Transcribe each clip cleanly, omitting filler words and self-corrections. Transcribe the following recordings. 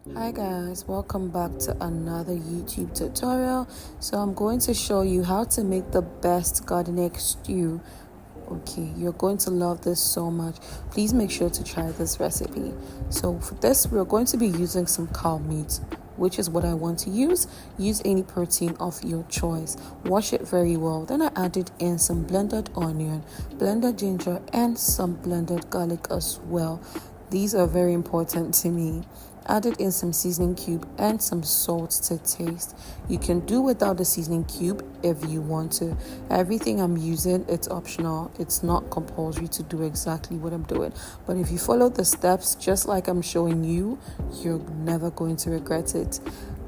Hi guys, welcome back to another YouTube tutorial. So I'm going to show you how to make the best garden egg stew. Okay, you're going to love this so much. Please make sure to try this recipe. So for this, we're going to be using some cow meat, which is what I want to use. Use any protein of your choice. Wash it very well. Then I added in some blended onion, blended ginger, and some blended garlic as well. These are very important to me. Added in some seasoning cube and some salt to taste. You can do without the seasoning cube if you want to. Everything I'm using, it's optional. It's not compulsory to do exactly what I'm doing. But if you follow the steps just like I'm showing you, you're never going to regret it.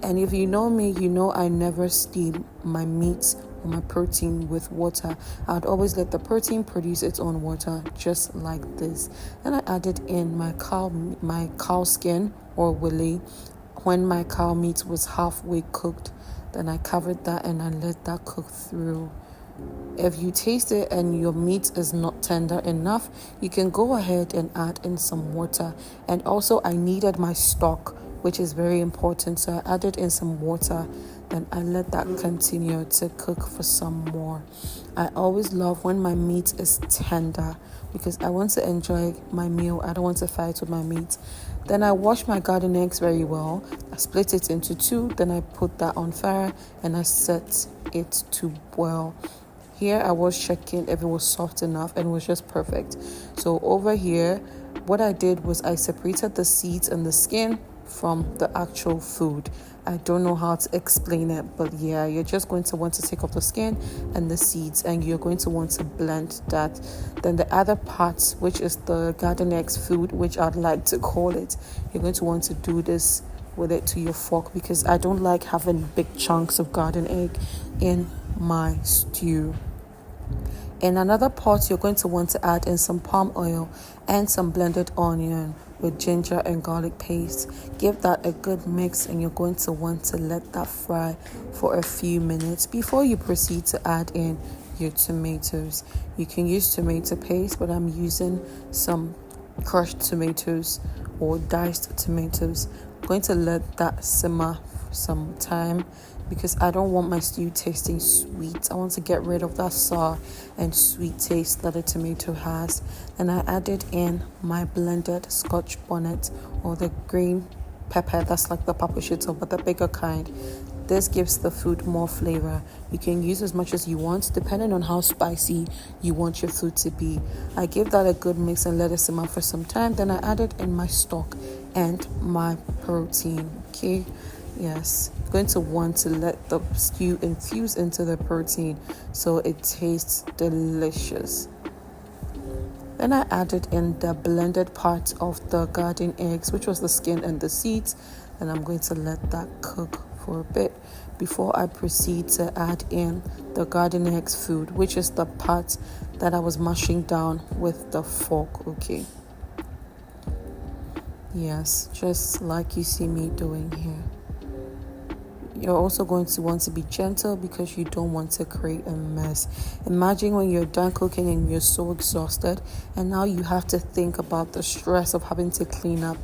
And if you know me, you know I never steam my meat or my protein with water. I'd always let the protein produce its own water, just like this. And I added in my cow skin or Wele. When my cow meat was halfway cooked, then I covered that and I let that cook through. If you taste it and your meat is not tender enough, you can go ahead and add in some water. And also I needed my stock, which is very important, so I added in some water. Then I let that continue to cook for some more. I always love when my meat is tender because I want to enjoy my meal. I don't want to fight with my meat. Then I wash my garden eggs very well. I split it into two. Then I put that on fire and I set it to boil. Here I was checking if it was soft enough and it was just perfect. So over here, what I did was I separated the seeds and the skin from the actual food. I don't know how to explain it, but yeah, you're just going to want to take off the skin and the seeds and you're going to want to blend that. Then the other parts, which is the garden eggs food, which I'd like to call it, you're going to want to do this with it to your fork because I don't like having big chunks of garden egg in my stew. In another pot, you're going to want to add in some palm oil and some blended onion with ginger and garlic paste. Give that a good mix and you're going to want to let that fry for a few minutes before you proceed to add in your tomatoes. You can use tomato paste, but I'm using some crushed tomatoes or diced tomatoes. I'm going to let that simmer some time because I don't want my stew tasting sweet. I want to get rid of that sour and sweet taste that a tomato has. And I added in my blended scotch bonnet or the green pepper, that's like the paprika but the bigger kind. This gives the food more flavor. You can use as much as you want depending on how spicy you want your food to be. I gave that a good mix and let it simmer for some time. Then I added in my stock and my protein. Okay, yes, going to want to let the stew infuse into the protein so it tastes delicious. Then I added in the blended part of the garden eggs, which was the skin and the seeds, and I'm going to let that cook for a bit before I proceed to add in the garden eggs food, which is the part that I was mashing down with the fork. Okay, yes, just like you see me doing here. You're also going to want to be gentle because you don't want to create a mess. Imagine when you're done cooking and you're so exhausted and now you have to think about the stress of having to clean up.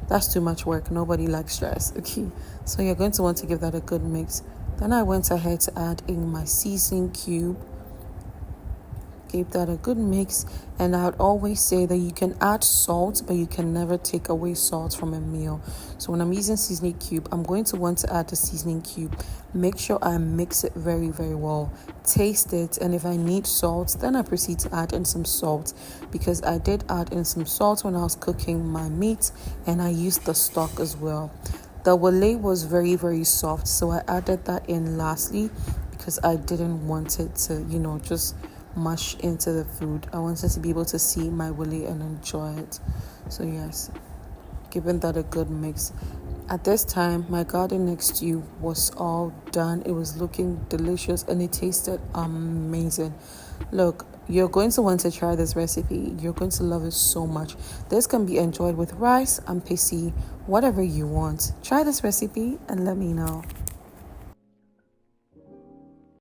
That's too much work. Nobody likes stress. Okay, so you're going to want to give that a good mix. Then I went ahead to add in my seasoning cube. Gave that a good mix, and I would always say that you can add salt, but you can never take away salt from a meal. So when I'm using seasoning cube, I'm going to want to add the seasoning cube. Make sure I mix it very, very well. Taste it, and if I need salt, then I proceed to add in some salt because I did add in some salt when I was cooking my meat, and I used the stock as well. The wele was very, very soft, so I added that in lastly because I didn't want it to, just mush into the food. I wanted to be able to see my wele and enjoy it. So yes, giving that a good mix. At this time, my garden egg stew was all done. It was looking delicious and it tasted amazing. Look, you're going to want to try this recipe. You're going to love it so much. This can be enjoyed with rice and pissy, whatever you want. Try this recipe and let me know.